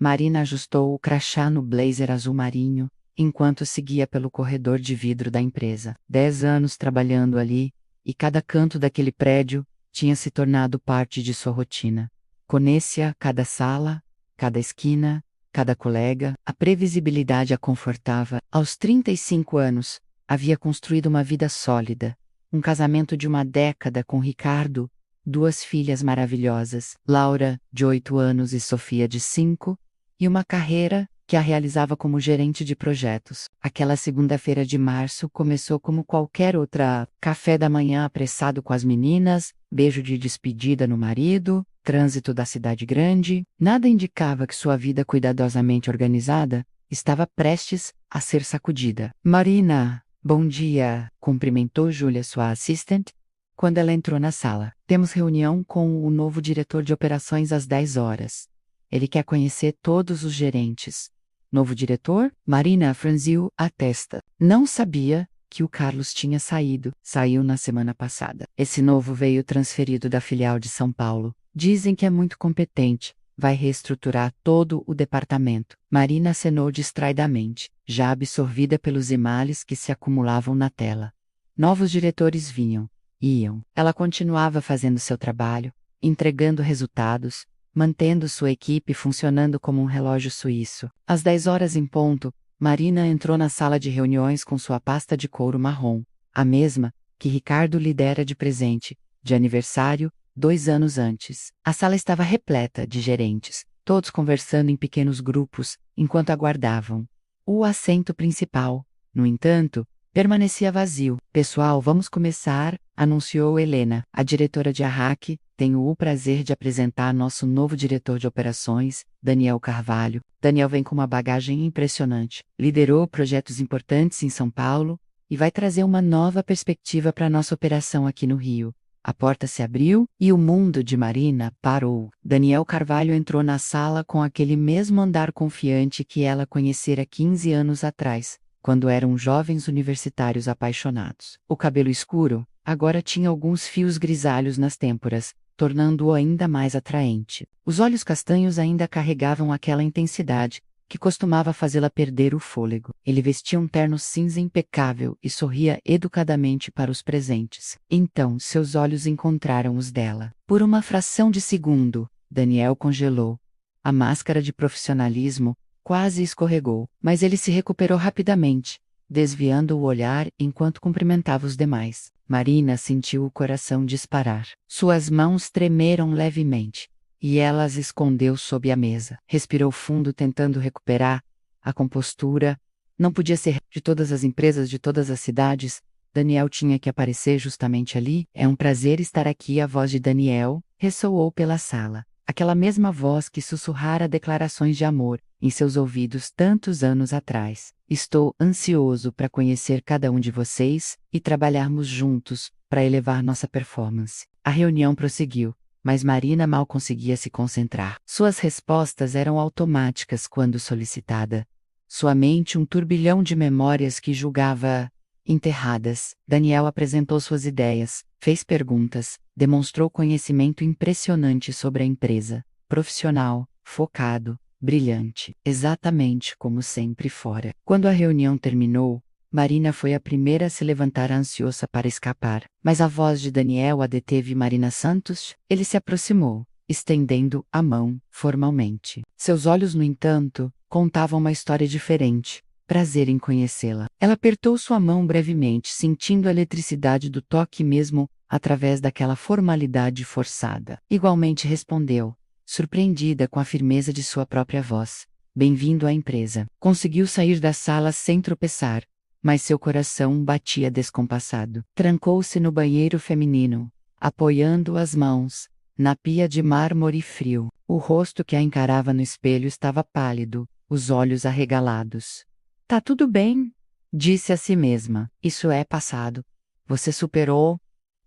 Marina ajustou o crachá no blazer azul marinho, enquanto seguia pelo corredor de vidro da empresa. 10 anos trabalhando ali, e cada canto daquele prédio tinha se tornado parte de sua rotina. Conhecia cada sala, cada esquina, cada colega. A previsibilidade a confortava. Aos 35 anos, havia construído uma vida sólida, um casamento de uma década com Ricardo, 2 filhas maravilhosas, Laura, de 8 anos e Sofia, de 5, e uma carreira que a realizava como gerente de projetos. Aquela segunda-feira de março começou como qualquer outra: café da manhã apressado com as meninas, beijo de despedida no marido, trânsito da cidade grande. Nada indicava que sua vida cuidadosamente organizada estava prestes a ser sacudida. Marina, bom dia, cumprimentou Júlia, sua assistente, quando ela entrou na sala. Temos reunião com o novo diretor de operações às 10 horas. Ele quer conhecer todos os gerentes. Novo diretor? Marina franziu a testa. Não sabia que o Carlos tinha saído. Saiu na semana passada. Esse novo veio transferido da filial de São Paulo. Dizem que é muito competente. Vai reestruturar todo o departamento. Marina acenou distraidamente, já absorvida pelos emails que se acumulavam na tela. Novos diretores vinham, iam. Ela continuava fazendo seu trabalho, entregando resultados, mantendo sua equipe funcionando como um relógio suíço. Às 10 horas em ponto, Marina entrou na sala de reuniões com sua pasta de couro marrom, a mesma que Ricardo lhe dera de presente, de aniversário, 2 anos antes. A sala estava repleta de gerentes, todos conversando em pequenos grupos, enquanto aguardavam. O assento principal, no entanto, permanecia vazio. Pessoal, vamos começar, anunciou Helena, a diretora de Arraque. Tenho o prazer de apresentar nosso novo diretor de operações, Daniel Carvalho. Daniel vem com uma bagagem impressionante. Liderou projetos importantes em São Paulo e vai trazer uma nova perspectiva para nossa operação aqui no Rio. A porta se abriu e o mundo de Marina parou. Daniel Carvalho entrou na sala com aquele mesmo andar confiante que ela conhecera 15 anos atrás, quando eram jovens universitários apaixonados. O cabelo escuro agora tinha alguns fios grisalhos nas têmporas, tornando-o ainda mais atraente. Os olhos castanhos ainda carregavam aquela intensidade que costumava fazê-la perder o fôlego. Ele vestia um terno cinza impecável e sorria educadamente para os presentes. Então seus olhos encontraram os dela. Por uma fração de segundo, Daniel congelou. A máscara de profissionalismo quase escorregou, mas ele se recuperou rapidamente, desviando o olhar enquanto cumprimentava os demais. Marina sentiu o coração disparar. Suas mãos tremeram levemente, e ela as escondeu sob a mesa. Respirou fundo, tentando recuperar a compostura. Não podia ser de todas as empresas de todas as cidades. Daniel tinha que aparecer justamente ali. É um prazer estar aqui. A voz de Daniel ressoou pela sala. Aquela mesma voz que sussurrara declarações de amor em seus ouvidos tantos anos atrás. Estou ansioso para conhecer cada um de vocês e trabalharmos juntos para elevar nossa performance. A reunião prosseguiu, mas Marina mal conseguia se concentrar. Suas respostas eram automáticas quando solicitada. Sua mente um turbilhão de memórias que julgava enterradas. Daniel apresentou suas ideias, fez perguntas, demonstrou conhecimento impressionante sobre a empresa. Profissional, focado, brilhante, exatamente como sempre fora. Quando a reunião terminou, Marina foi a primeira a se levantar ansiosa para escapar, mas a voz de Daniel a deteve. Marina Santos. Ele se aproximou, estendendo a mão formalmente. Seus olhos, no entanto, contavam uma história diferente. Prazer em conhecê-la. Ela apertou sua mão brevemente, sentindo a eletricidade do toque mesmo através daquela formalidade forçada. Igualmente respondeu, surpreendida com a firmeza de sua própria voz. Bem-vindo à empresa. Conseguiu sair da sala sem tropeçar, mas seu coração batia descompassado. Trancou-se no banheiro feminino, apoiando as mãos na pia de mármore frio. O rosto que a encarava no espelho estava pálido, os olhos arregalados. Tá tudo bem, disse a si mesma. Isso é passado. Você superou.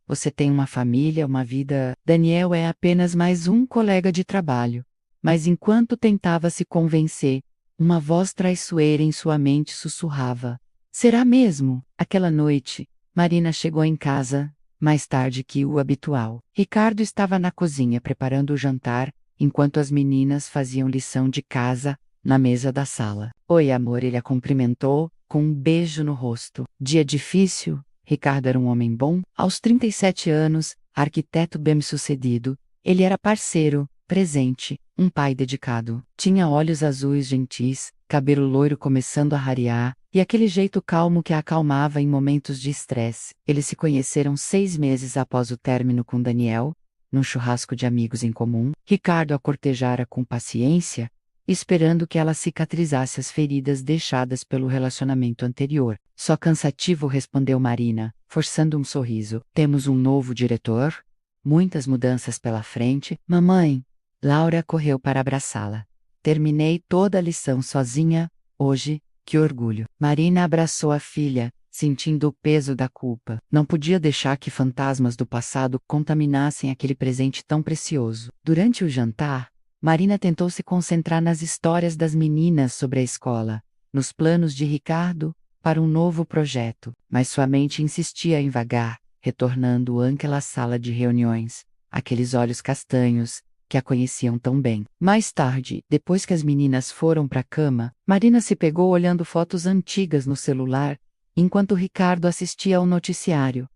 Você tem uma família, uma vida. Daniel é apenas mais um colega de trabalho. Mas enquanto tentava se convencer, uma voz traiçoeira em sua mente sussurrava. Será mesmo? Aquela noite, Marina chegou em casa, mais tarde que o habitual. Ricardo estava na cozinha preparando o jantar, enquanto as meninas faziam lição de casa na mesa da sala. Oi, amor, ele a cumprimentou, com um beijo no rosto. Dia difícil? Ricardo era um homem bom. Aos 37 anos, arquiteto bem-sucedido, ele era parceiro, presente, um pai dedicado. Tinha olhos azuis gentis, cabelo loiro começando a rarear, e aquele jeito calmo que a acalmava em momentos de estresse. Eles se conheceram 6 meses após o término com Daniel, num churrasco de amigos em comum. Ricardo a cortejara com paciência, esperando que ela cicatrizasse as feridas deixadas pelo relacionamento anterior. Só cansativo, respondeu Marina, forçando um sorriso. Temos um novo diretor? Muitas mudanças pela frente. Mamãe! Laura correu para abraçá-la. Terminei toda a lição sozinha, hoje, que orgulho. Marina abraçou a filha, sentindo o peso da culpa. Não podia deixar que fantasmas do passado contaminassem aquele presente tão precioso. Durante o jantar, Marina tentou se concentrar nas histórias das meninas sobre a escola, nos planos de Ricardo para um novo projeto, mas sua mente insistia em vagar, retornando àquela sala de reuniões, aqueles olhos castanhos, que a conheciam tão bem. Mais tarde, depois que as meninas foram para a cama, Marina se pegou olhando fotos antigas no celular, enquanto Ricardo assistia ao noticiário.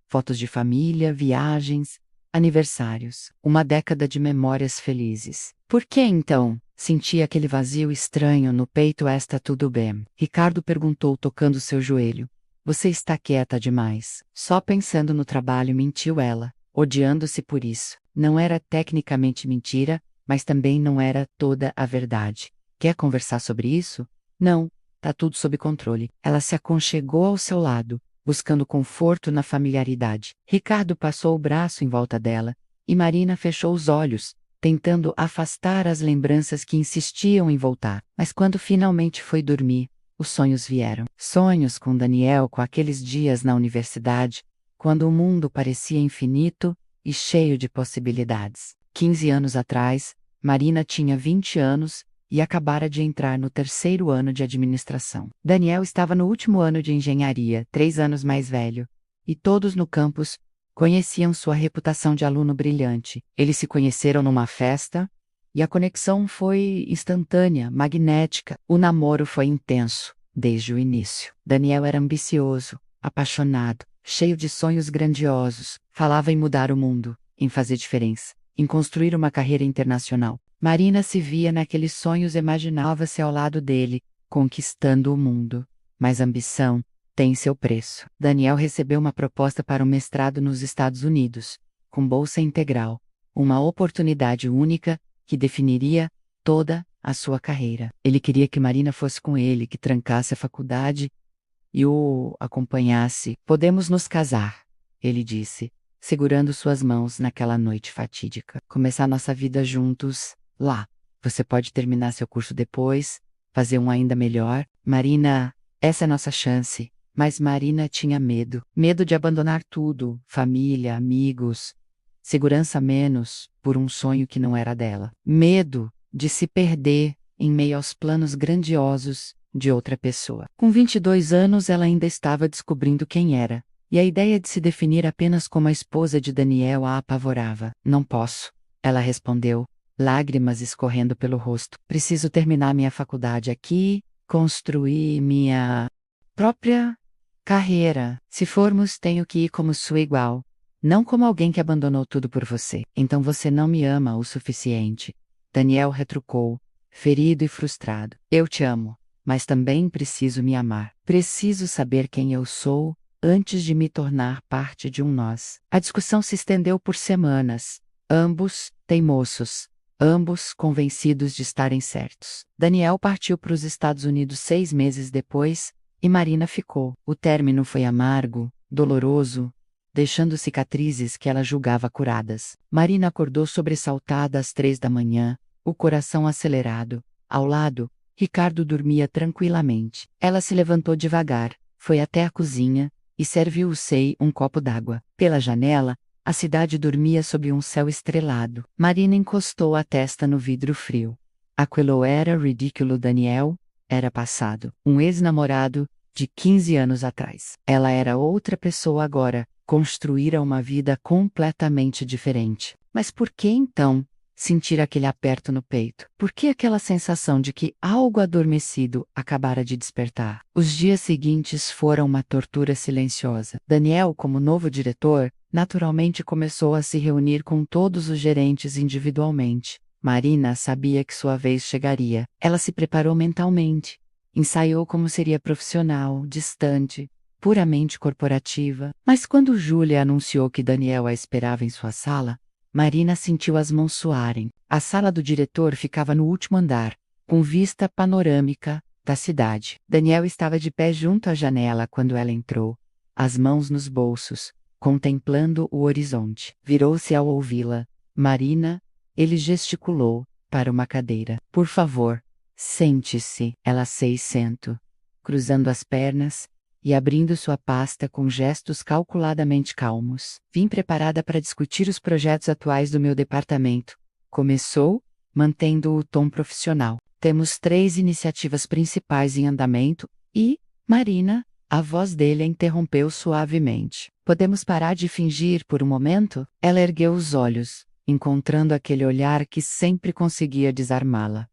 Fotos de família, viagens, aniversários, uma década de memórias felizes. Por que então? Sentia aquele vazio estranho no peito. Está tudo bem? Ricardo perguntou tocando seu joelho. Você está quieta demais. Só pensando no trabalho, mentiu ela, odiando-se por isso. Não era tecnicamente mentira, mas também não era toda a verdade. Quer conversar sobre isso? Não, tá tudo sob controle. Ela se aconchegou ao seu lado, buscando conforto na familiaridade. Ricardo passou o braço em volta dela, e Marina fechou os olhos, tentando afastar as lembranças que insistiam em voltar. Mas quando finalmente foi dormir, os sonhos vieram. Sonhos com Daniel, com aqueles dias na universidade, quando o mundo parecia infinito e cheio de possibilidades. 15 anos atrás, Marina tinha 20 anos e acabara de entrar no 3º ano de administração. Daniel estava no último ano de engenharia, 3 anos mais velho, e todos no campus conheciam sua reputação de aluno brilhante. Eles se conheceram numa festa, e a conexão foi instantânea, magnética. O namoro foi intenso, desde o início. Daniel era ambicioso, apaixonado, cheio de sonhos grandiosos. Falava em mudar o mundo, em fazer diferença, em construir uma carreira internacional. Marina se via naqueles sonhos, imaginava-se ao lado dele, conquistando o mundo. Mas ambição tem seu preço. Daniel recebeu uma proposta para um mestrado nos Estados Unidos, com bolsa integral, uma oportunidade única que definiria toda a sua carreira. Ele queria que Marina fosse com ele, que trancasse a faculdade e o acompanhasse. Podemos nos casar, ele disse, segurando suas mãos naquela noite fatídica. Começar nossa vida juntos, lá. Você pode terminar seu curso depois, fazer um ainda melhor. Marina, essa é nossa chance. Mas Marina tinha medo. Medo de abandonar tudo, família, amigos, segurança menos, por um sonho que não era dela. Medo de se perder em meio aos planos grandiosos de outra pessoa. Com 22 anos ela ainda estava descobrindo quem era, e a ideia de se definir apenas como a esposa de Daniel a apavorava. Não posso, ela respondeu, lágrimas escorrendo pelo rosto. Preciso terminar minha faculdade aqui, construir minha própria carreira. Se formos, tenho que ir como sua igual, não como alguém que abandonou tudo por você. Então você não me ama o suficiente. Daniel retrucou, ferido e frustrado. Eu te amo, mas também preciso me amar. Preciso saber quem eu sou antes de me tornar parte de um nós. A discussão se estendeu por semanas. Ambos teimosos, ambos convencidos de estarem certos. Daniel partiu para os Estados Unidos 6 meses depois, e Marina ficou. O término foi amargo, doloroso, deixando cicatrizes que ela julgava curadas. Marina acordou sobressaltada às 3 da manhã, o coração acelerado. Ao lado, Ricardo dormia tranquilamente. Ela se levantou devagar, foi até a cozinha e serviu o Sei um copo d'água. Pela janela, a cidade dormia sob um céu estrelado. Marina encostou a testa no vidro frio. Aquilo era ridículo. Daniel era passado. Um ex-namorado de 15 anos atrás. Ela era outra pessoa agora, construíra uma vida completamente diferente. Mas por que então sentir aquele aperto no peito. Por que aquela sensação de que algo adormecido acabara de despertar? Os dias seguintes foram uma tortura silenciosa. Daniel, como novo diretor, naturalmente começou a se reunir com todos os gerentes individualmente. Marina sabia que sua vez chegaria. Ela se preparou mentalmente. Ensaiou como seria profissional, distante, puramente corporativa. Mas quando Júlia anunciou que Daniel a esperava em sua sala, Marina sentiu as mãos suarem. A sala do diretor ficava no último andar, com vista panorâmica da cidade. Daniel estava de pé junto à janela quando ela entrou, as mãos nos bolsos, contemplando o horizonte. Virou-se ao ouvi-la. Marina, ele gesticulou para uma cadeira. Por favor, sente-se. Ela se sentou, cruzando as pernas e abrindo sua pasta com gestos calculadamente calmos. Vim preparada para discutir os projetos atuais do meu departamento. Começou, mantendo o tom profissional. Temos 3 iniciativas principais em andamento e, Marina, a voz dele a interrompeu suavemente. Podemos parar de fingir por um momento? Ela ergueu os olhos, encontrando aquele olhar que sempre conseguia desarmá-la.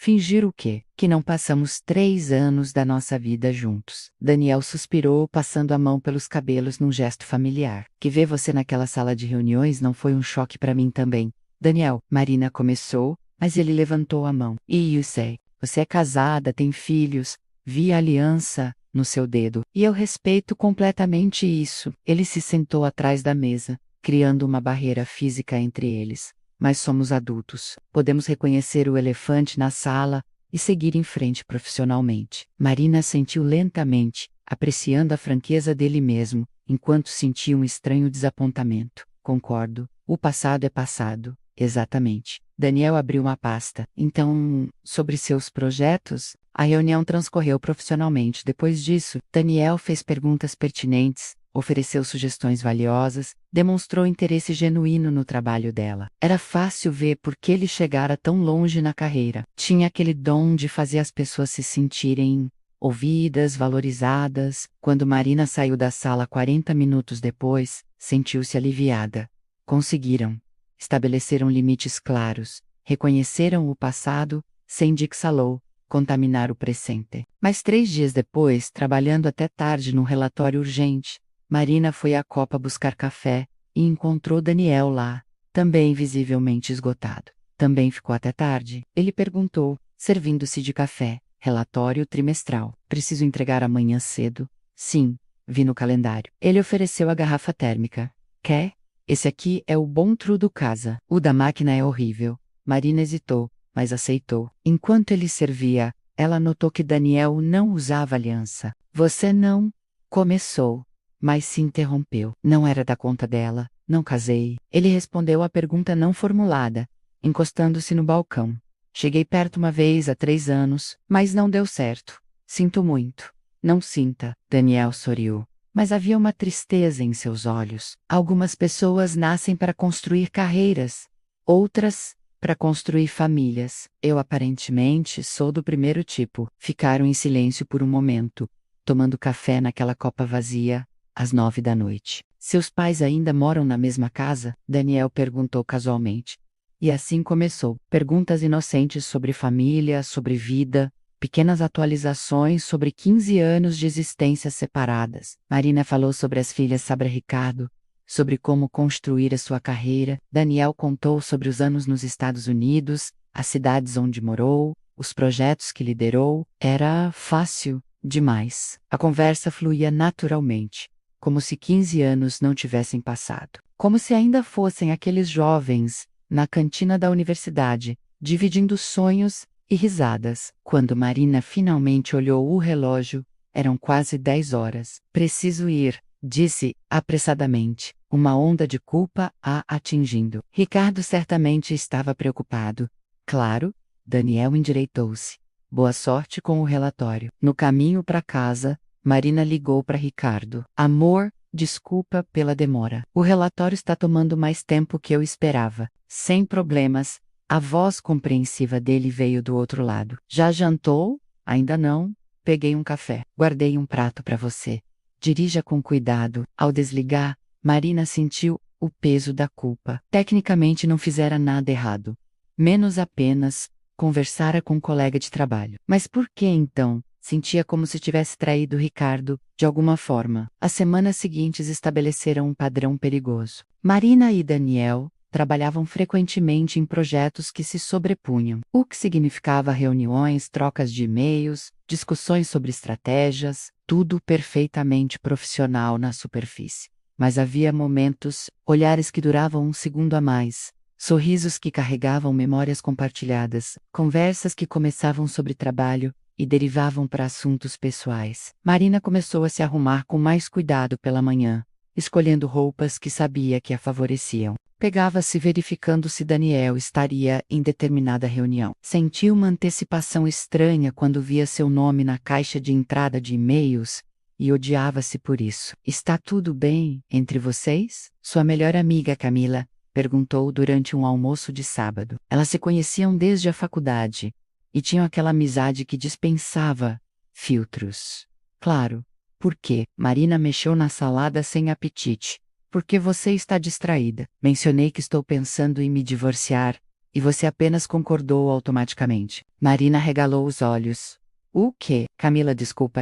Fingir o quê? Que não passamos 3 anos da nossa vida juntos. Daniel suspirou, passando a mão pelos cabelos num gesto familiar. Que ver você naquela sala de reuniões não foi um choque para mim também. Daniel, Marina começou, mas ele levantou a mão. E eu sei, você é casada, tem filhos, vi a aliança no seu dedo. E eu respeito completamente isso. Ele se sentou atrás da mesa, criando uma barreira física entre eles. Mas somos adultos. Podemos reconhecer o elefante na sala e seguir em frente profissionalmente. Marina sentiu lentamente, apreciando a franqueza dele mesmo, enquanto sentia um estranho desapontamento. Concordo. O passado é passado. Exatamente. Daniel abriu uma pasta. Então, sobre seus projetos? A reunião transcorreu profissionalmente. Depois disso, Daniel fez perguntas pertinentes, ofereceu sugestões valiosas, demonstrou interesse genuíno no trabalho dela. Era fácil ver por que ele chegara tão longe na carreira. Tinha aquele dom de fazer as pessoas se sentirem ouvidas, valorizadas. Quando Marina saiu da sala 40 minutos depois, sentiu-se aliviada. Conseguiram. Estabeleceram limites claros. Reconheceram o passado, sem dixalou, contaminar o presente. Mas 3 dias depois, trabalhando até tarde num relatório urgente, Marina foi à copa buscar café e encontrou Daniel lá, também visivelmente esgotado. Também ficou até tarde. Ele perguntou, servindo-se de café. Relatório trimestral. Preciso entregar amanhã cedo? Sim, vi no calendário. Ele ofereceu a garrafa térmica. Quer? Esse aqui é o bom trudo casa. O da máquina é horrível. Marina hesitou, mas aceitou. Enquanto ele servia, ela notou que Daniel não usava aliança. Você não? Começou, mas se interrompeu. Não era da conta dela. Não casei. Ele respondeu à pergunta não formulada, encostando-se no balcão. Cheguei perto uma vez há 3 anos, mas não deu certo. Sinto muito. Não sinta. Daniel sorriu. Mas havia uma tristeza em seus olhos. Algumas pessoas nascem para construir carreiras. Outras, para construir famílias. Eu aparentemente sou do primeiro tipo. Ficaram em silêncio por um momento, tomando café naquela copa vazia, às 9 da noite. Seus pais ainda moram na mesma casa? Daniel perguntou casualmente. E assim começou. Perguntas inocentes sobre família, sobre vida, pequenas atualizações sobre 15 anos de existências separadas. Marina falou sobre as filhas Sabra e Ricardo, sobre como construir a sua carreira. Daniel contou sobre os anos nos Estados Unidos, as cidades onde morou, os projetos que liderou. Era fácil demais. A conversa fluía naturalmente, como se 15 anos não tivessem passado. Como se ainda fossem aqueles jovens, na cantina da universidade, dividindo sonhos e risadas. Quando Marina finalmente olhou o relógio, eram quase 10 horas. Preciso ir, disse, apressadamente, uma onda de culpa a atingindo. Ricardo certamente estava preocupado. Claro, Daniel endireitou-se. Boa sorte com o relatório. No caminho para casa, Marina ligou para Ricardo. Amor, desculpa pela demora. O relatório está tomando mais tempo que eu esperava. Sem problemas. A voz compreensiva dele veio do outro lado. Já jantou? Ainda não. Peguei um café. Guardei um prato para você. Dirija com cuidado. Ao desligar, Marina sentiu o peso da culpa. Tecnicamente não fizera nada errado. Menos apenas conversara com um colega de trabalho. Mas por que então? Sentia como se tivesse traído Ricardo, de alguma forma. As semanas seguintes estabeleceram um padrão perigoso. Marina e Daniel trabalhavam frequentemente em projetos que se sobrepunham, o que significava reuniões, trocas de e-mails, discussões sobre estratégias, tudo perfeitamente profissional na superfície. Mas havia momentos, olhares que duravam um segundo a mais, sorrisos que carregavam memórias compartilhadas, conversas que começavam sobre trabalho e derivavam para assuntos pessoais. Marina começou a se arrumar com mais cuidado pela manhã, escolhendo roupas que sabia que a favoreciam. Pegava-se verificando se Daniel estaria em determinada reunião. Sentiu uma antecipação estranha quando via seu nome na caixa de entrada de e-mails e odiava-se por isso. Está tudo bem entre vocês? Sua melhor amiga, Camila, perguntou durante um almoço de sábado. Elas se conheciam desde a faculdade e tinham aquela amizade que dispensava filtros. Claro. Por quê? Marina mexeu na salada sem apetite. Porque você está distraída. Mencionei que estou pensando em me divorciar, e você apenas concordou automaticamente. Marina regalou os olhos. O quê? Camila, desculpa,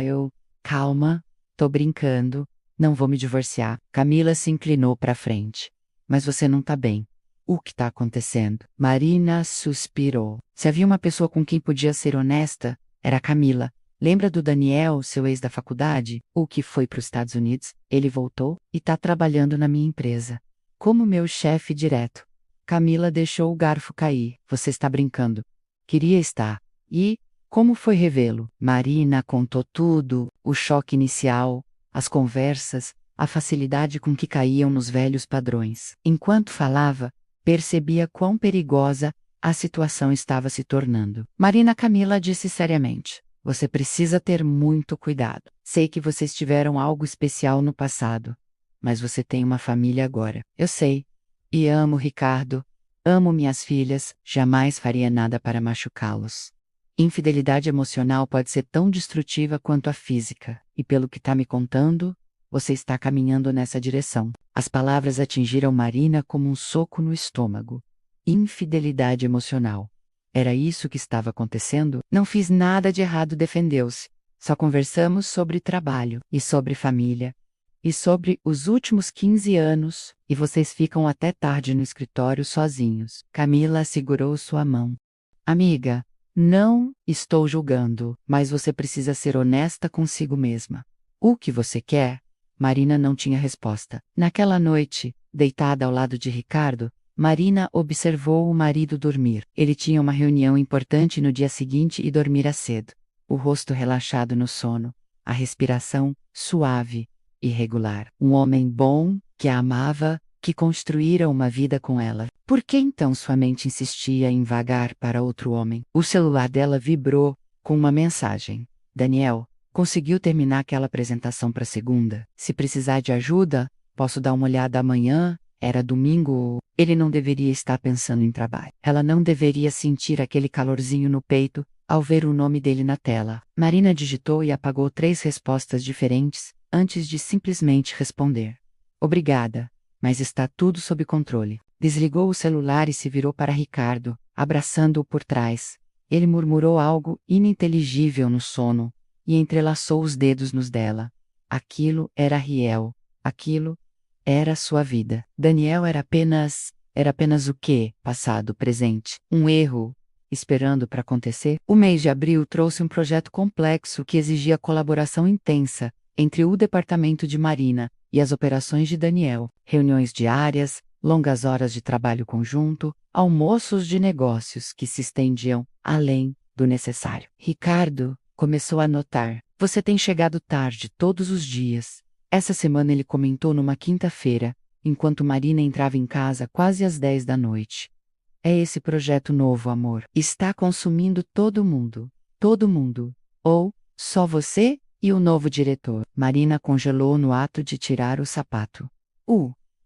Calma, tô brincando, não vou me divorciar. Camila se inclinou para frente. Mas você não tá bem. O que tá acontecendo? Marina suspirou. Se havia uma pessoa com quem podia ser honesta, era Camila. Lembra do Daniel, seu ex da faculdade? O que foi para os Estados Unidos? Ele voltou e tá trabalhando na minha empresa. Como meu chefe direto. Camila deixou o garfo cair. Você está brincando. Queria estar. E como foi revê-lo? Marina contou tudo, o choque inicial, as conversas, a facilidade com que caíam nos velhos padrões. Enquanto falava, percebia quão perigosa a situação estava se tornando. Camila disse seriamente. Você precisa ter muito cuidado. Sei que vocês tiveram algo especial no passado, mas você tem uma família agora. Eu sei. E amo Ricardo, amo minhas filhas, jamais faria nada para machucá-los. Infidelidade emocional pode ser tão destrutiva quanto a física, e pelo que está me contando, você está caminhando nessa direção. As palavras atingiram Marina como um soco no estômago. Infidelidade emocional. Era isso que estava acontecendo? Não fiz nada de errado, defendeu-se. Só conversamos sobre trabalho, e sobre família, e sobre os últimos 15 anos, e vocês ficam até tarde no escritório sozinhos. Camila segurou sua mão. Amiga, não estou julgando, mas você precisa ser honesta consigo mesma. O que você quer? Marina não tinha resposta. Naquela noite, deitada ao lado de Ricardo, Marina observou o marido dormir. Ele tinha uma reunião importante no dia seguinte e dormira cedo. O rosto relaxado no sono, a respiração suave e regular. Um homem bom, que a amava, que construíra uma vida com ela. Por que então sua mente insistia em vagar para outro homem? O celular dela vibrou com uma mensagem. Daniel, conseguiu terminar aquela apresentação para segunda? Se precisar de ajuda, posso dar uma olhada amanhã? Era domingo. Ele não deveria estar pensando em trabalho. Ela não deveria sentir aquele calorzinho no peito ao ver o nome dele na tela. Marina digitou e apagou 3 respostas diferentes antes de simplesmente responder. Obrigada, mas está tudo sob controle. Desligou o celular e se virou para Ricardo, abraçando-o por trás. Ele murmurou algo ininteligível no sono e entrelaçou os dedos nos dela. Aquilo era Riel. Aquilo era sua vida. Daniel era apenas o quê? Passado, presente. Um erro, esperando para acontecer. O mês de abril trouxe um projeto complexo que exigia colaboração intensa entre o departamento de Marina e as operações de Daniel. Reuniões diárias, longas horas de trabalho conjunto, almoços de negócios que se estendiam além do necessário. Ricardo começou a notar. Você tem chegado tarde todos os dias. Essa semana ele comentou numa quinta-feira, enquanto Marina entrava em casa quase às 10 da noite. É esse projeto novo, amor. Está consumindo todo mundo. Todo mundo. Ou, só você e o novo diretor. Marina congelou no ato de tirar o sapato.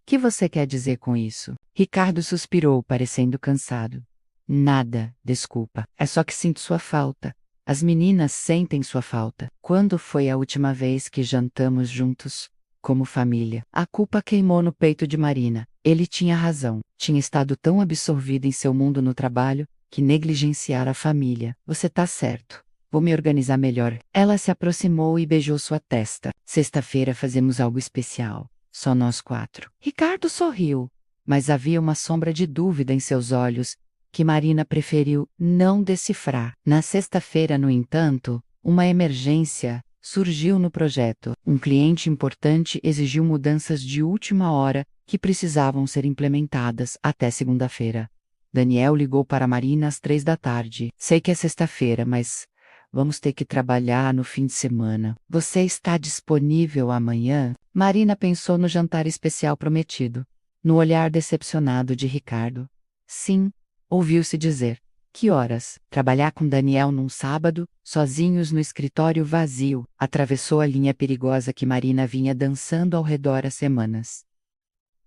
Que você quer dizer com isso? Ricardo suspirou, parecendo cansado. Nada, desculpa. É só que sinto sua falta. As meninas sentem sua falta. Quando foi a última vez que jantamos juntos? como família. A culpa queimou no peito de Marina. Ele tinha razão. Tinha estado tão absorvido em seu mundo no trabalho, que negligenciara a família. Você tá certo. Vou me organizar melhor. Ela se aproximou e beijou sua testa. Sexta-feira fazemos algo especial. Só nós 4. Ricardo sorriu, mas havia uma sombra de dúvida em seus olhos, que Marina preferiu não decifrar. Na sexta-feira, no entanto, uma emergência surgiu no projeto. Um cliente importante exigiu mudanças de última hora que precisavam ser implementadas até segunda-feira. Daniel ligou para Marina às 3 da tarde. Sei que é sexta-feira, mas vamos ter que trabalhar no fim de semana. Você está disponível amanhã? Marina pensou no jantar especial prometido, no olhar decepcionado de Ricardo. Sim, ouviu-se dizer. Que horas? Trabalhar com Daniel num sábado, sozinhos no escritório vazio, atravessou a linha perigosa que Marina vinha dançando ao redor há semanas.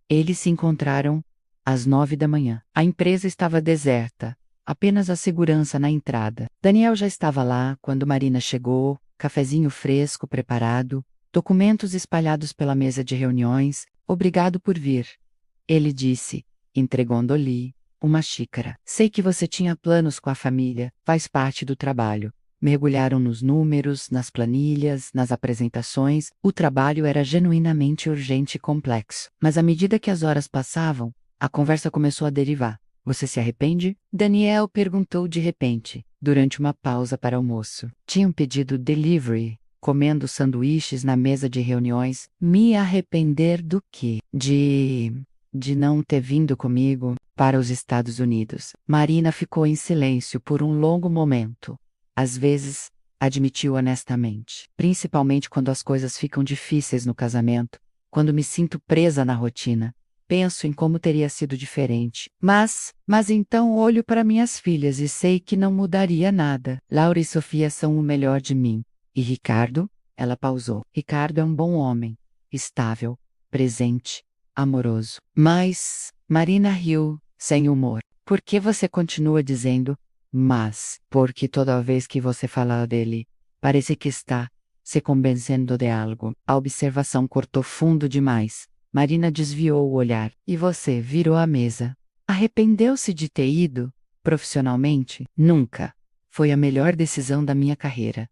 Eles se encontraram às 9 da manhã. A empresa estava deserta, apenas a segurança na entrada. Daniel já estava lá quando Marina chegou, cafezinho fresco preparado, documentos espalhados pela mesa de reuniões. Obrigado por vir. Ele disse, entregando-lhe uma xícara. Sei que você tinha planos com a família, faz parte do trabalho. Mergulharam nos números, nas planilhas, nas apresentações. O trabalho era genuinamente urgente e complexo. Mas à medida que as horas passavam, a conversa começou a derivar. Você se arrepende? Daniel perguntou de repente, durante uma pausa para almoço. Tinham pedido delivery, comendo sanduíches na mesa de reuniões. Me arrepender do quê? De não ter vindo comigo para os Estados Unidos. Marina ficou em silêncio por um longo momento. Às vezes, admitiu honestamente, principalmente quando as coisas ficam difíceis no casamento, quando me sinto presa na rotina. Penso em como teria sido diferente. Mas então olho para minhas filhas e sei que não mudaria nada. Laura e Sofia são o melhor de mim. E Ricardo? Ela pausou. Ricardo é um bom homem, estável, presente, amoroso. Mas, Marina riu, sem humor. Por que você continua dizendo, mas? Porque toda vez que você fala dele, parece que está se convencendo de algo. A observação cortou fundo demais. Marina desviou o olhar. E você virou a mesa. Arrependeu-se de ter ido? Profissionalmente? Nunca. Foi a melhor decisão da minha carreira.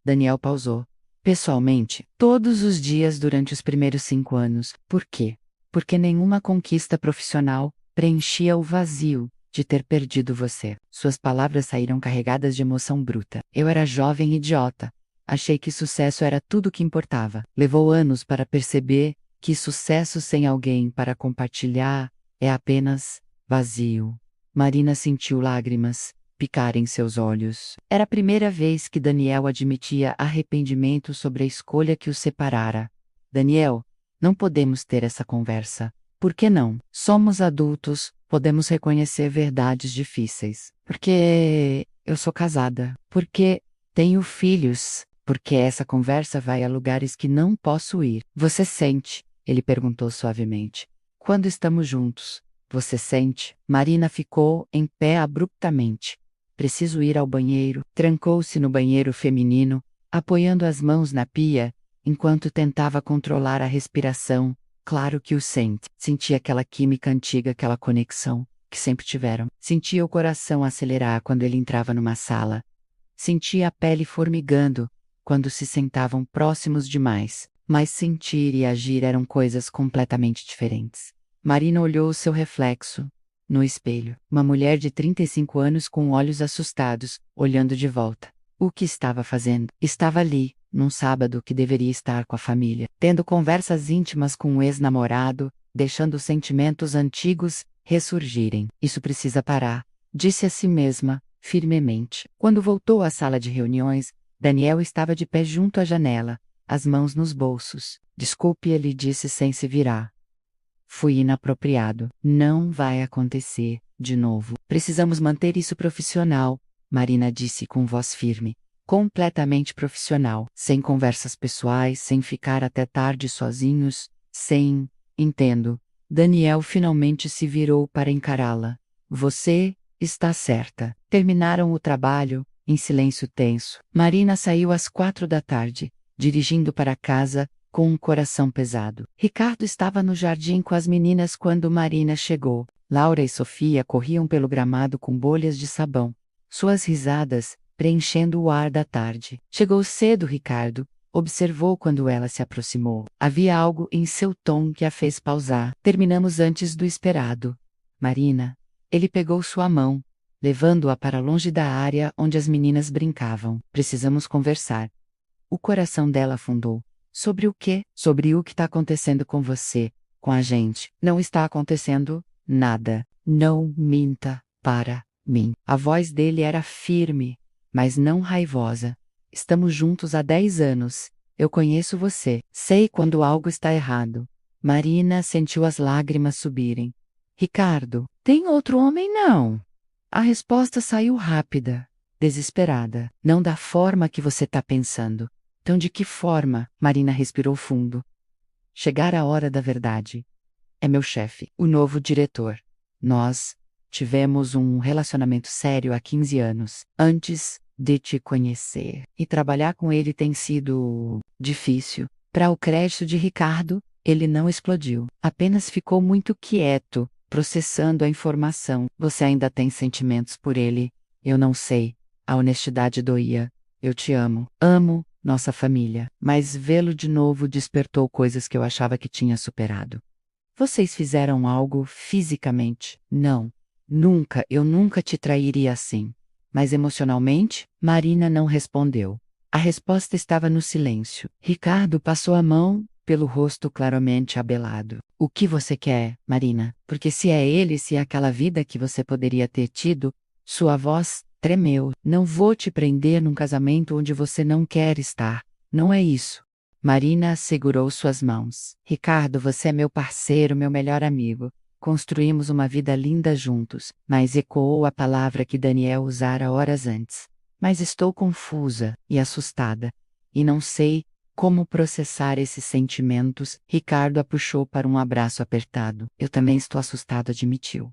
Daniel pausou. Pessoalmente, todos os dias durante os primeiros 5 anos. Por quê? Porque nenhuma conquista profissional preenchia o vazio de ter perdido você. Suas palavras saíram carregadas de emoção bruta. Eu era jovem e idiota. Achei que sucesso era tudo o que importava. Levou anos para perceber que sucesso sem alguém para compartilhar é apenas vazio. Marina sentiu lágrimas picar em seus olhos. Era a primeira vez que Daniel admitia arrependimento sobre a escolha que os separara. Daniel, não podemos ter essa conversa. Por que não? Somos adultos, podemos reconhecer verdades difíceis. Porque eu sou casada. Porque tenho filhos. Porque essa conversa vai a lugares que não posso ir. Você sente? Ele perguntou suavemente. Quando estamos juntos, você sente? Marina ficou em pé abruptamente. Preciso ir ao banheiro. Trancou-se no banheiro feminino, apoiando as mãos na pia, enquanto tentava controlar a respiração. Claro que o sente. Sentia aquela química antiga, aquela conexão que sempre tiveram. Sentia o coração acelerar quando ele entrava numa sala. Sentia a pele formigando quando se sentavam próximos demais. Mas sentir e agir eram coisas completamente diferentes. Marina olhou seu reflexo no espelho. Uma mulher de 35 anos com olhos assustados, olhando de volta. O que estava fazendo? Estava ali, num sábado que deveria estar com a família, tendo conversas íntimas com um ex-namorado, deixando sentimentos antigos ressurgirem. Isso precisa parar, disse a si mesma, firmemente. Quando voltou à sala de reuniões, Daniel estava de pé junto à janela, as mãos nos bolsos. Desculpe, ele disse sem se virar. Fui inapropriado. Não vai acontecer, de novo. Precisamos manter isso profissional, Marina disse com voz firme. Completamente profissional. Sem conversas pessoais, sem ficar até tarde sozinhos, sem... Entendo. Daniel finalmente se virou para encará-la. Você está certa. Terminaram o trabalho, em silêncio tenso. Marina saiu às 4 da tarde. Dirigindo para casa, com um coração pesado. Ricardo estava no jardim com as meninas quando Marina chegou. Laura e Sofia corriam pelo gramado com bolhas de sabão. Suas risadas preenchendo o ar da tarde. Chegou cedo, Ricardo. Observou quando ela se aproximou. Havia algo em seu tom que a fez pausar. Terminamos antes do esperado. Marina. Ele pegou sua mão, levando-a para longe da área onde as meninas brincavam. Precisamos conversar. O coração dela afundou. Sobre o quê? Sobre o que está acontecendo com você, com a gente. Não está acontecendo nada. Não minta para mim. A voz dele era firme, mas não raivosa. Estamos juntos há 10 anos. Eu conheço você. Sei quando algo está errado. Marina sentiu as lágrimas subirem. Ricardo, tem outro homem não? A resposta saiu rápida, desesperada. Não da forma que você está pensando. Então de que forma? Marina respirou fundo. Chegar a hora da verdade. É meu chefe, o novo diretor. Nós tivemos um relacionamento sério há 15 anos. Antes de te conhecer. E trabalhar com ele tem sido difícil. Para o crédito de Ricardo, ele não explodiu. Apenas ficou muito quieto, processando a informação. Você ainda tem sentimentos por ele? Eu não sei. A honestidade doía. Eu te amo. Amo nossa família. Mas vê-lo de novo despertou coisas que eu achava que tinha superado. Vocês fizeram algo fisicamente? Não. Nunca, eu nunca te trairia assim. Mas emocionalmente, Marina não respondeu. A resposta estava no silêncio. Ricardo passou a mão pelo rosto claramente abelado. O que você quer, Marina? Porque se é ele, se é aquela vida que você poderia ter tido, sua voz tremeu. Não vou te prender num casamento onde você não quer estar. Não é isso. Marina segurou suas mãos. Ricardo, você é meu parceiro, meu melhor amigo. Construímos uma vida linda juntos, mas ecoou a palavra que Daniel usara horas antes. Mas estou confusa e assustada, e não sei como processar esses sentimentos. Ricardo a puxou para um abraço apertado. Eu também estou assustado, admitiu.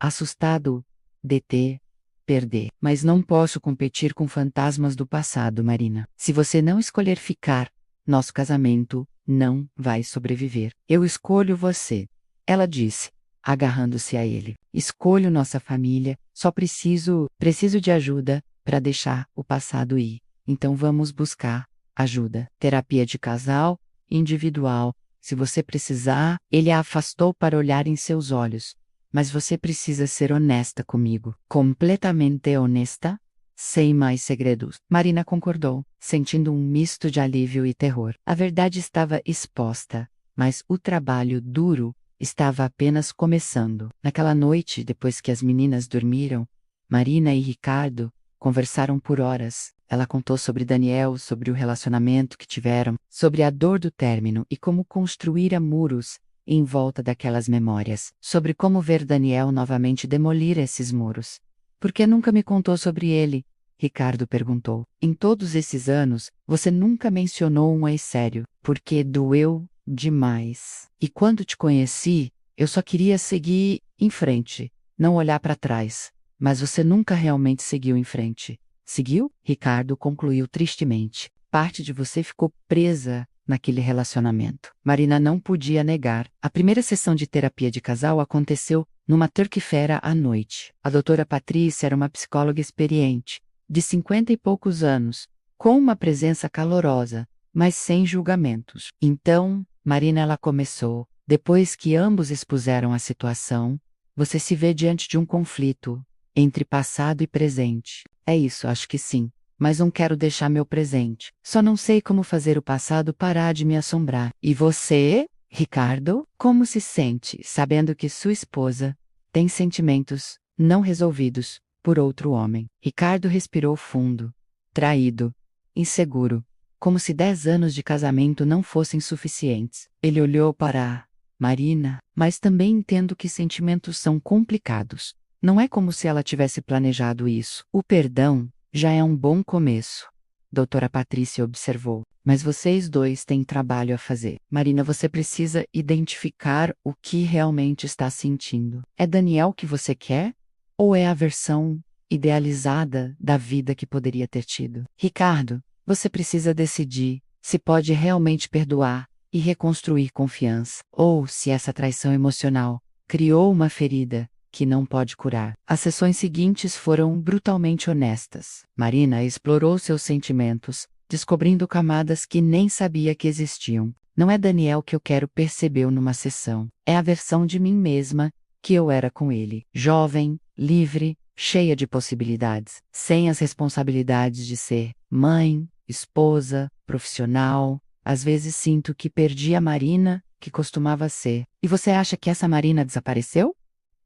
Assustado de te perder. Mas não posso competir com fantasmas do passado, Marina. Se você não escolher ficar, nosso casamento não vai sobreviver. Eu escolho você, ela disse, agarrando-se a ele. Escolho nossa família, só preciso de ajuda para deixar o passado ir. Então vamos buscar ajuda. Terapia de casal, individual. Se você precisar, ele a afastou para olhar em seus olhos. Mas você precisa ser honesta comigo. Completamente honesta? Sem mais segredos. Marina concordou, sentindo um misto de alívio e terror. A verdade estava exposta, mas o trabalho duro estava apenas começando. Naquela noite, depois que as meninas dormiram, Marina e Ricardo conversaram por horas. Ela contou sobre Daniel, sobre o relacionamento que tiveram, sobre a dor do término e como construíra muros em volta daquelas memórias, sobre como ver Daniel novamente demolir esses muros. Por que nunca me contou sobre ele? Ricardo perguntou. Em todos esses anos, você nunca mencionou um ex sério, porque doeu demais. E quando te conheci, eu só queria seguir em frente, não olhar para trás. Mas você nunca realmente seguiu em frente. Seguiu? Ricardo concluiu tristemente. Parte de você ficou presa naquele relacionamento. Marina não podia negar. A primeira sessão de terapia de casal aconteceu numa terça-feira à noite. A doutora Patrícia era uma psicóloga experiente, de 50 e poucos anos, com uma presença calorosa, mas sem julgamentos. Então, Marina, ela começou. Depois que ambos expuseram a situação, você se vê diante de um conflito entre passado e presente. É isso, acho que sim. Mas não quero deixar meu presente. Só não sei como fazer o passado parar de me assombrar. E você, Ricardo, como se sente sabendo que sua esposa tem sentimentos não resolvidos por outro homem? Ricardo respirou fundo, traído, inseguro, como se 10 anos de casamento não fossem suficientes. Ele olhou para Marina, mas também entendo que sentimentos são complicados. Não é como se ela tivesse planejado isso. O perdão já é um bom começo, doutora Patrícia observou. Mas vocês dois têm trabalho a fazer. Marina, você precisa identificar o que realmente está sentindo. É Daniel que você quer? Ou é a versão idealizada da vida que poderia ter tido? Ricardo, você precisa decidir se pode realmente perdoar e reconstruir confiança. Ou se essa traição emocional criou uma ferida que não pode curar. As sessões seguintes foram brutalmente honestas. Marina explorou seus sentimentos, descobrindo camadas que nem sabia que existiam. Não é Daniel que eu quero, percebeu numa sessão. É a versão de mim mesma que eu era com ele. Jovem, livre, cheia de possibilidades, sem as responsabilidades de ser mãe, esposa, profissional. Às vezes sinto que perdi a Marina que costumava ser. E você acha que essa Marina desapareceu?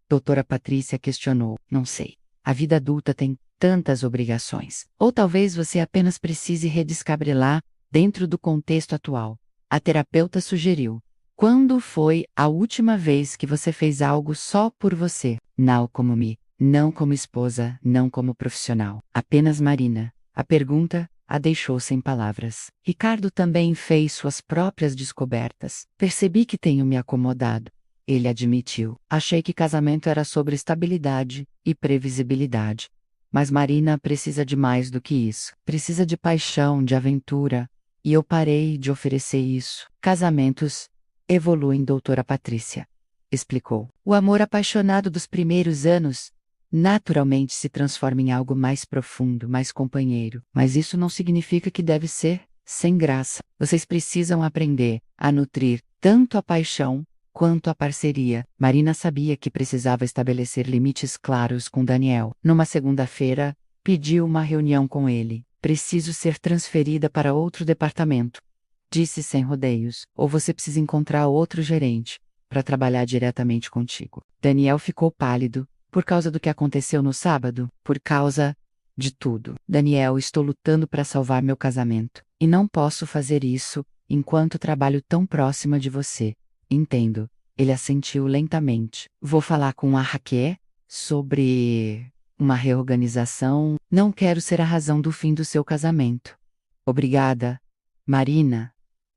Doutora Patrícia questionou. Não sei. A vida adulta tem tantas obrigações. Ou talvez você apenas precise redescabrelar dentro do contexto atual. A terapeuta sugeriu. Quando foi a última vez que você fez algo só por você? Não como me, não como esposa, não como profissional. Apenas Marina. A pergunta a deixou sem palavras. Ricardo também fez suas próprias descobertas. Percebi que tenho me acomodado. Ele admitiu. Achei que casamento era sobre estabilidade e previsibilidade. Mas Marina precisa de mais do que isso. Precisa de paixão, de aventura. E eu parei de oferecer isso. Casamentos evoluem, doutora Patrícia explicou. O amor apaixonado dos primeiros anos naturalmente se transforma em algo mais profundo, mais companheiro. Mas isso não significa que deve ser sem graça. Vocês precisam aprender a nutrir tanto a paixão quanto a parceria. Marina sabia que precisava estabelecer limites claros com Daniel. Numa segunda-feira, pediu uma reunião com ele. Preciso ser transferida para outro departamento, disse sem rodeios, ou você precisa encontrar outro gerente para trabalhar diretamente contigo. Daniel ficou pálido. Por causa do que aconteceu no sábado? Por causa de tudo. Daniel, estou lutando para salvar meu casamento. E não posso fazer isso enquanto trabalho tão próxima de você. Entendo. Ele assentiu lentamente. Vou falar com a Raquel sobre uma reorganização. Não quero ser a razão do fim do seu casamento. Obrigada, Marina.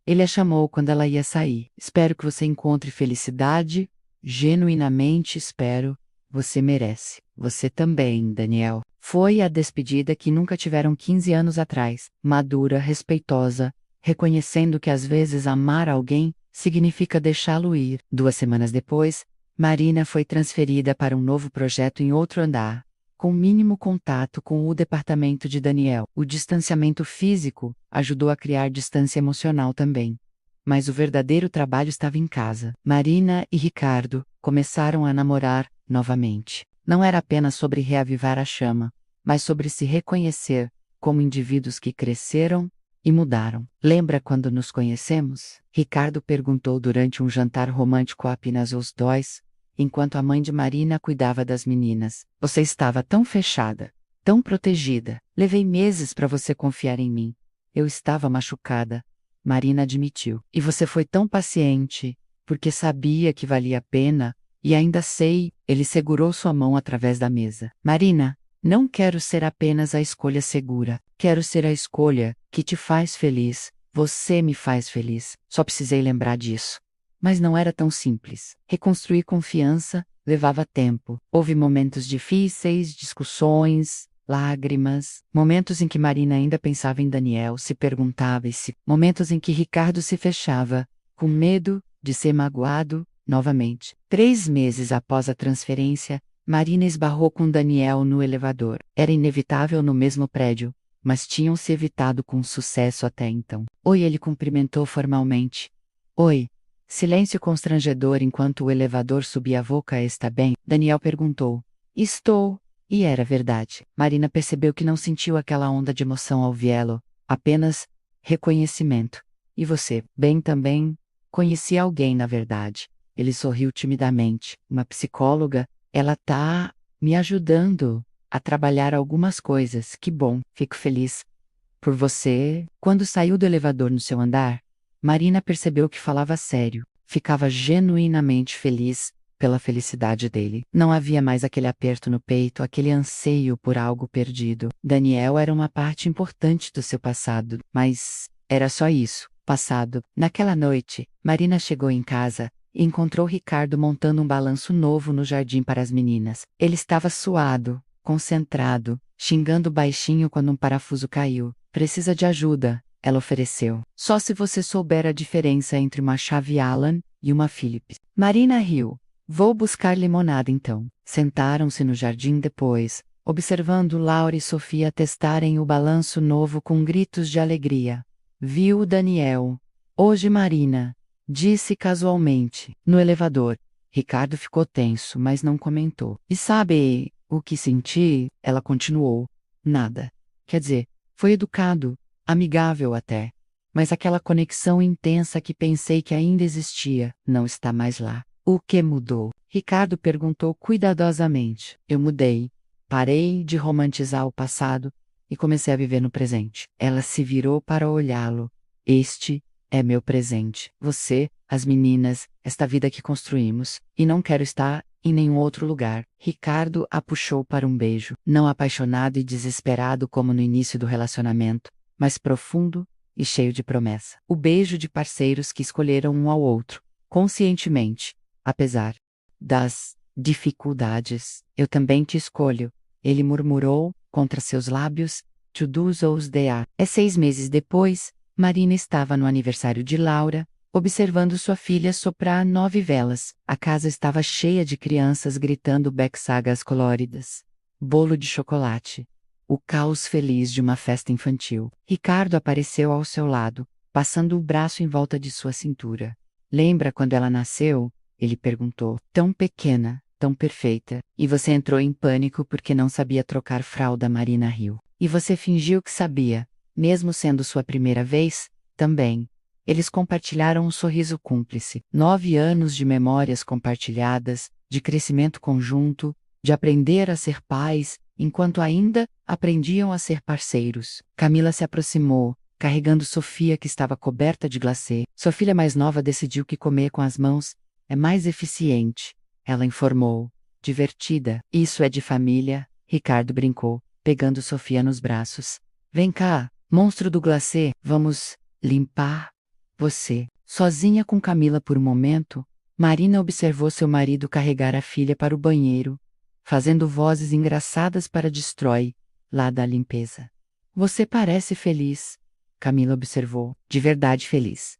Ele a chamou quando ela ia sair. Espero que você encontre felicidade. Genuinamente espero. Você merece. Você também, Daniel. Foi a despedida que nunca tiveram 15 anos atrás. Madura, respeitosa, reconhecendo que às vezes amar alguém significa deixá-lo ir. 2 semanas depois, Marina foi transferida para um novo projeto em outro andar, com mínimo contato com o departamento de Daniel. O distanciamento físico ajudou a criar distância emocional também. Mas o verdadeiro trabalho estava em casa. Marina e Ricardo começaram a namorar novamente. Não era apenas sobre reavivar a chama, mas sobre se reconhecer como indivíduos que cresceram e mudaram. Lembra quando nos conhecemos? Ricardo perguntou durante um jantar romântico apenas os dois, enquanto a mãe de Marina cuidava das meninas. Você estava tão fechada, tão protegida. Levei meses para você confiar em mim. Eu estava machucada. Marina admitiu. E você foi tão paciente, porque sabia que valia a pena. E ainda sei, ele segurou sua mão através da mesa. Marina, não quero ser apenas a escolha segura. Quero ser a escolha que te faz feliz. Você me faz feliz. Só precisei lembrar disso. Mas não era tão simples. Reconstruir confiança levava tempo. Houve momentos difíceis, discussões, lágrimas. Momentos em que Marina ainda pensava em Daniel, se perguntava momentos em que Ricardo se fechava, com medo de ser magoado novamente. 3 meses após a transferência, Marina esbarrou com Daniel no elevador. Era inevitável no mesmo prédio, mas tinham se evitado com sucesso até então. Oi, ele cumprimentou formalmente. Oi. Silêncio constrangedor enquanto o elevador subia. Voca está bem? Daniel perguntou. Estou. E era verdade. Marina percebeu que não sentiu aquela onda de emoção ao vê-lo, apenas reconhecimento. E você? Bem também? Conheci alguém, na verdade. Ele sorriu timidamente. Uma psicóloga? Ela tá me ajudando a trabalhar algumas coisas. Que bom, fico feliz por você. Quando saiu do elevador no seu andar, Marina percebeu que falava sério. Ficava genuinamente feliz pela felicidade dele. Não havia mais aquele aperto no peito, aquele anseio por algo perdido. Daniel era uma parte importante do seu passado, mas era só isso, passado. Naquela noite, Marina chegou em casa e encontrou Ricardo montando um balanço novo no jardim para as meninas. Ele estava suado, concentrado, xingando baixinho quando um parafuso caiu. Precisa de ajuda, ela ofereceu. Só se você souber a diferença entre uma chave Allen e uma Phillips. Marina riu. Vou buscar limonada então. Sentaram-se no jardim depois, observando Laura e Sofia testarem o balanço novo com gritos de alegria. Viu o Daniel. Hoje Marina, disse casualmente, no elevador. Ricardo ficou tenso, mas não comentou. E sabe o que senti? Ela continuou. Nada. Quer dizer, foi educado, amigável até. Mas aquela conexão intensa que pensei que ainda existia, não está mais lá. O que mudou? Ricardo perguntou cuidadosamente. Eu mudei. Parei de romantizar o passado e comecei a viver no presente. Ela se virou para olhá-lo. Este é meu presente. Você, as meninas, esta vida que construímos, e não quero estar em nenhum outro lugar. Ricardo a puxou para um beijo, não apaixonado e desesperado como no início do relacionamento, mas profundo e cheio de promessa. O beijo de parceiros que escolheram um ao outro, conscientemente, apesar das dificuldades. Eu também te escolho, ele murmurou, contra seus lábios, to do os de 6 meses depois, Marina estava no aniversário de Laura, observando sua filha soprar 9 velas. A casa estava cheia de crianças gritando sagas coloridas. Bolo de chocolate. O caos feliz de uma festa infantil. Ricardo apareceu ao seu lado, passando o braço em volta de sua cintura. Lembra quando ela nasceu? Ele perguntou. Tão pequena, tão perfeita. E você entrou em pânico porque não sabia trocar fralda, Marina riu. E você fingiu que sabia, mesmo sendo sua primeira vez? Também. Eles compartilharam um sorriso cúmplice. 9 anos de memórias compartilhadas, de crescimento conjunto, de aprender a ser pais, enquanto ainda aprendiam a ser parceiros. Camila se aproximou, carregando Sofia que estava coberta de glacê. Sua filha mais nova decidiu que comer com as mãos é mais eficiente, ela informou. Divertida. Isso é de família, Ricardo brincou, pegando Sofia nos braços. Vem cá, monstro do glacê, vamos limpar você. Sozinha com Camila por um momento, Marina observou seu marido carregar a filha para o banheiro, fazendo vozes engraçadas para Destrói, lá da limpeza. Você parece feliz, Camila observou. De verdade feliz.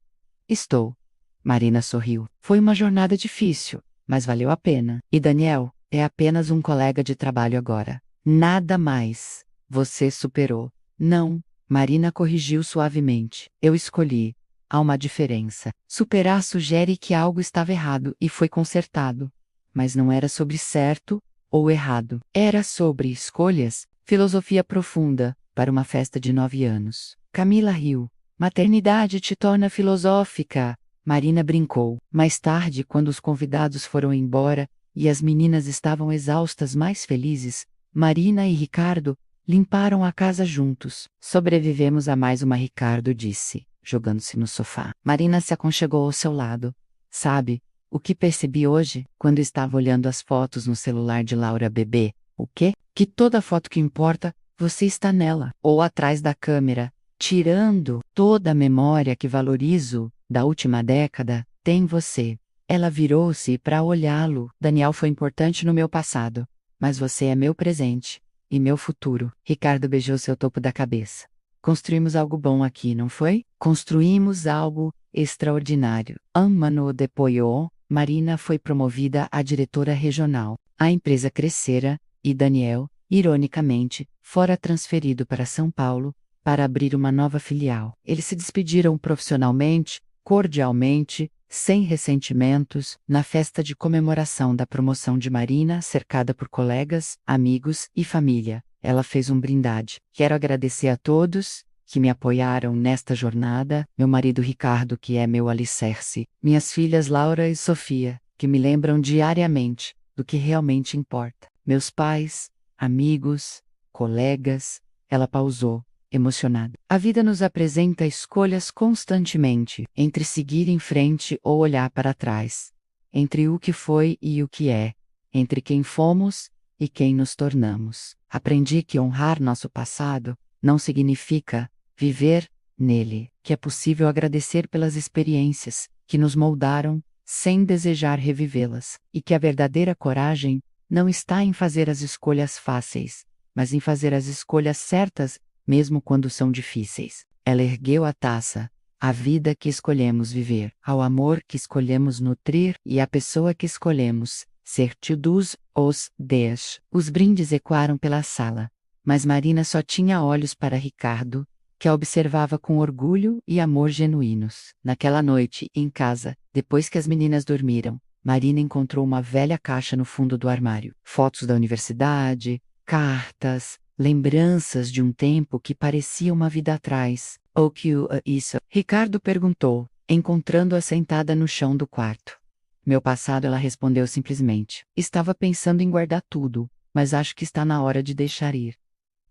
Estou. Marina sorriu. Foi uma jornada difícil, mas valeu a pena. E Daniel, é apenas um colega de trabalho agora. Nada mais. Você superou. Não, Marina corrigiu suavemente. Eu escolhi. Há uma diferença. Superar sugere que algo estava errado e foi consertado. Mas não era sobre certo ou errado. Era sobre escolhas, filosofia profunda, para uma festa de 9 anos. Camila riu. Maternidade te torna filosófica. Marina brincou. Mais tarde, quando os convidados foram embora e as meninas estavam exaustas, mais felizes, Marina e Ricardo limparam a casa juntos. Sobrevivemos a mais uma, Ricardo disse, jogando-se no sofá. Marina se aconchegou ao seu lado. Sabe, o que percebi hoje, quando estava olhando as fotos no celular de Laura bebê? O quê? Que toda foto que importa, você está nela, ou atrás da câmera. Tirando toda a memória que valorizo, da última década, tem você. Ela virou-se para olhá-lo. Daniel foi importante no meu passado, mas você é meu presente. E meu futuro. Ricardo beijou seu topo da cabeça. Construímos algo bom aqui, não foi? Construímos algo extraordinário. Um ano depois, Marina foi promovida a diretora regional. A empresa crescera, e Daniel, ironicamente, fora transferido para São Paulo, para abrir uma nova filial. Eles se despediram profissionalmente, cordialmente, sem ressentimentos, na festa de comemoração da promoção de Marina, cercada por colegas, amigos e família. Ela fez um brindade. Quero agradecer a todos que me apoiaram nesta jornada, meu marido Ricardo, que é meu alicerce, minhas filhas Laura e Sofia, que me lembram diariamente do que realmente importa, meus pais, amigos, colegas. Ela pausou, emocionada. A vida nos apresenta escolhas constantemente, entre seguir em frente ou olhar para trás, entre o que foi e o que é, entre quem fomos e quem nos tornamos. Aprendi que honrar nosso passado não significa viver nele, que é possível agradecer pelas experiências que nos moldaram sem desejar revivê-las, e que a verdadeira coragem não está em fazer as escolhas fáceis, mas em fazer as escolhas certas, mesmo quando são difíceis. Ela ergueu a taça. A vida que escolhemos viver, ao amor que escolhemos nutrir e à pessoa que escolhemos ser. Todos os dias. Os brindes ecoaram pela sala, mas Marina só tinha olhos para Ricardo, que a observava com orgulho e amor genuínos. Naquela noite, em casa, depois que as meninas dormiram, Marina encontrou uma velha caixa no fundo do armário. Fotos da universidade, cartas, lembranças de um tempo que parecia uma vida atrás. O que é isso? Ricardo perguntou, encontrando-a sentada no chão do quarto. Meu passado, ela respondeu simplesmente. Estava pensando em guardar tudo, mas acho que está na hora de deixar ir.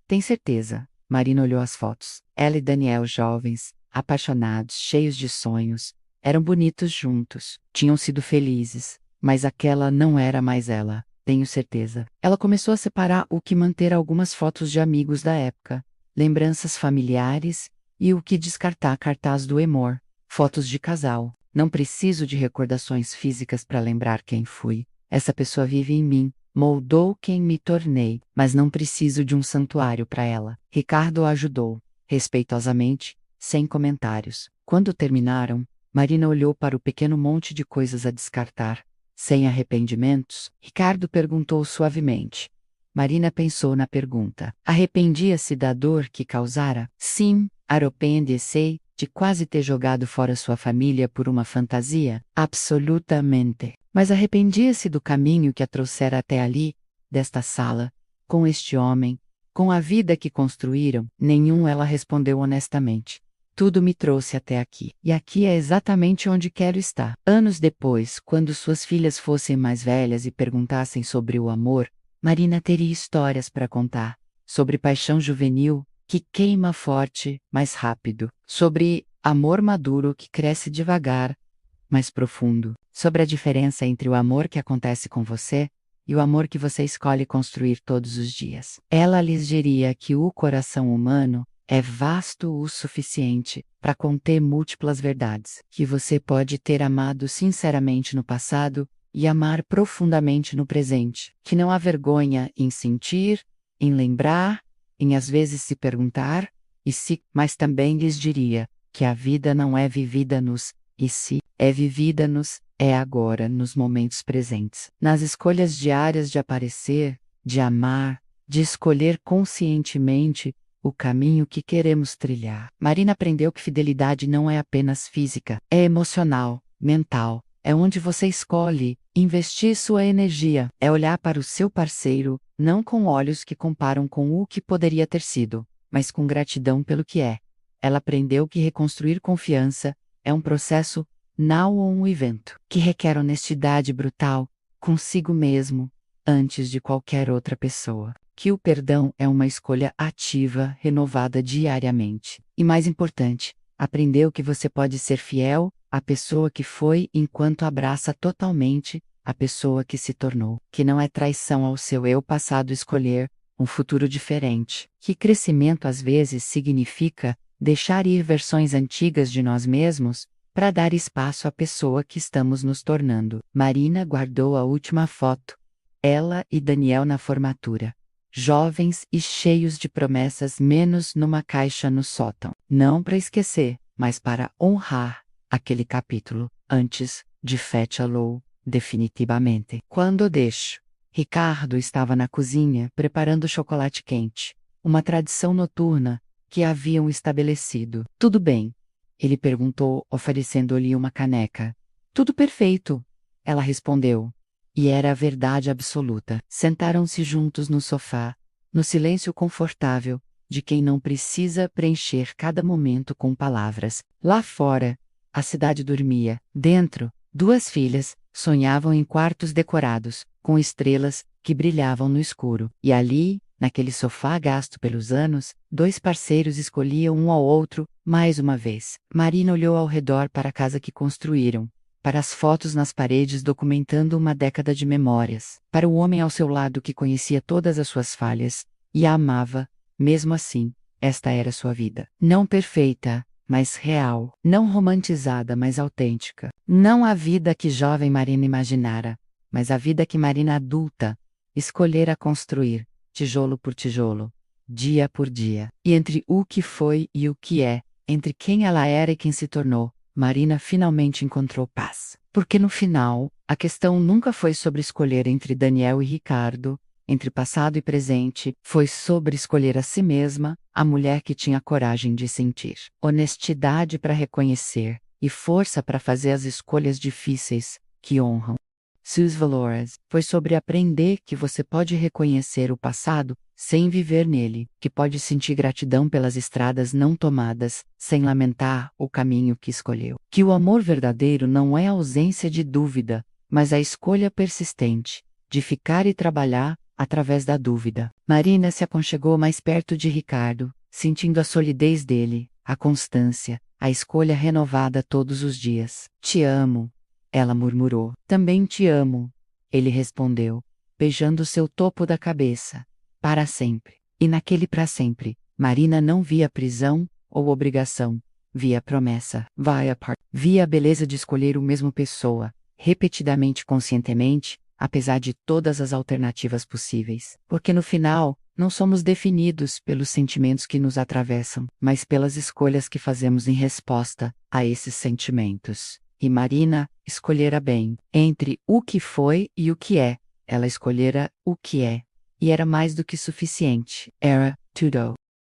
Tem certeza? Marina olhou as fotos. Ela e Daniel, jovens, apaixonados, cheios de sonhos, eram bonitos juntos, tinham sido felizes, mas aquela não era mais ela, tenho certeza. Ela começou a separar o que manter algumas fotos de amigos da época, lembranças familiares e o que descartar cartaz do Emor, fotos de casal. Não preciso de recordações físicas para lembrar quem fui. Essa pessoa vive em mim. Moldou quem me tornei, mas não preciso de um santuário para ela. Ricardo a ajudou, respeitosamente, sem comentários. Quando terminaram, Marina olhou para o pequeno monte de coisas a descartar. Sem arrependimentos? Ricardo perguntou suavemente. Marina pensou na pergunta. Arrependia-se da dor que causara? Sim, arrepende-se de quase ter jogado fora sua família por uma fantasia? Absolutamente. Mas arrependia-se do caminho que a trouxera até ali, desta sala, com este homem, com a vida que construíram? Nenhum, ela respondeu honestamente. Tudo me trouxe até aqui. E aqui é exatamente onde quero estar. Anos depois, quando suas filhas fossem mais velhas e perguntassem sobre o amor, Marina teria histórias para contar. Sobre paixão juvenil, que queima forte, mais rápido. Sobre amor maduro que cresce devagar, mais profundo. Sobre a diferença entre o amor que acontece com você e o amor que você escolhe construir todos os dias. Ela lhes diria que o coração humano é vasto o suficiente para conter múltiplas verdades, que você pode ter amado sinceramente no passado e amar profundamente no presente, que não há vergonha em sentir, em lembrar, em às vezes se perguntar, e se, mas também lhes diria que a vida não é vivida nos e se, é vivida nos é agora, nos momentos presentes, nas escolhas diárias de aparecer, de amar, de escolher conscientemente o caminho que queremos trilhar. Marina aprendeu que fidelidade não é apenas física, é emocional, mental. É onde você escolhe investir sua energia. É olhar para o seu parceiro, não com olhos que comparam com o que poderia ter sido, mas com gratidão pelo que é. Ela aprendeu que reconstruir confiança é um processo, não um evento, que requer honestidade brutal consigo mesmo, antes de qualquer outra pessoa. Que o perdão é uma escolha ativa, renovada diariamente. E mais importante, aprendeu que você pode ser fiel à pessoa que foi enquanto abraça totalmente a pessoa que se tornou. Que não é traição ao seu eu passado escolher um futuro diferente. Que crescimento às vezes significa deixar ir versões antigas de nós mesmos para dar espaço à pessoa que estamos nos tornando. Marina guardou a última foto. Ela e Daniel na formatura. Jovens e cheios de promessas, menos numa caixa no sótão. Não para esquecer, mas para honrar aquele capítulo, antes de fechá-lo definitivamente. Quando deixo, Ricardo estava na cozinha preparando chocolate quente, uma tradição noturna que haviam estabelecido. Tudo bem? Ele perguntou, oferecendo-lhe uma caneca. Tudo perfeito, ela respondeu. E era a verdade absoluta. Sentaram-se juntos no sofá, no silêncio confortável, de quem não precisa preencher cada momento com palavras. Lá fora, a cidade dormia. Dentro, duas filhas sonhavam em quartos decorados, com estrelas que brilhavam no escuro. E ali, naquele sofá gasto pelos anos, dois parceiros escolhiam um ao outro, mais uma vez. Marina olhou ao redor para a casa que construíram, para as fotos nas paredes documentando uma década de memórias, para o homem ao seu lado que conhecia todas as suas falhas, e a amava, mesmo assim. Esta era sua vida. Não perfeita, mas real. Não romantizada, mas autêntica. Não a vida que jovem Marina imaginara, mas a vida que Marina adulta escolhera construir, tijolo por tijolo, dia por dia. E entre o que foi e o que é, entre quem ela era e quem se tornou, Marina finalmente encontrou paz. Porque no final, a questão nunca foi sobre escolher entre Daniel e Ricardo, entre passado e presente, foi sobre escolher a si mesma, a mulher que tinha coragem de sentir, honestidade para reconhecer e força para fazer as escolhas difíceis que honram seus valores. Foi sobre aprender que você pode reconhecer o passado sem viver nele, que pode sentir gratidão pelas estradas não tomadas, sem lamentar o caminho que escolheu. Que o amor verdadeiro não é a ausência de dúvida, mas a escolha persistente de ficar e trabalhar através da dúvida. Marina se aconchegou mais perto de Ricardo, sentindo a solidez dele, a constância, a escolha renovada todos os dias. Te amo, ela murmurou. Também te amo, ele respondeu, beijando seu topo da cabeça. Para sempre. E naquele para sempre, Marina não via prisão ou obrigação, via promessa. Via a beleza de escolher o mesmo pessoa, repetidamente conscientemente, apesar de todas as alternativas possíveis. Porque no final, não somos definidos pelos sentimentos que nos atravessam, mas pelas escolhas que fazemos em resposta a esses sentimentos. E Marina escolhera bem. Entre o que foi e o que é, ela escolhera o que é. E era mais do que suficiente. Era tudo.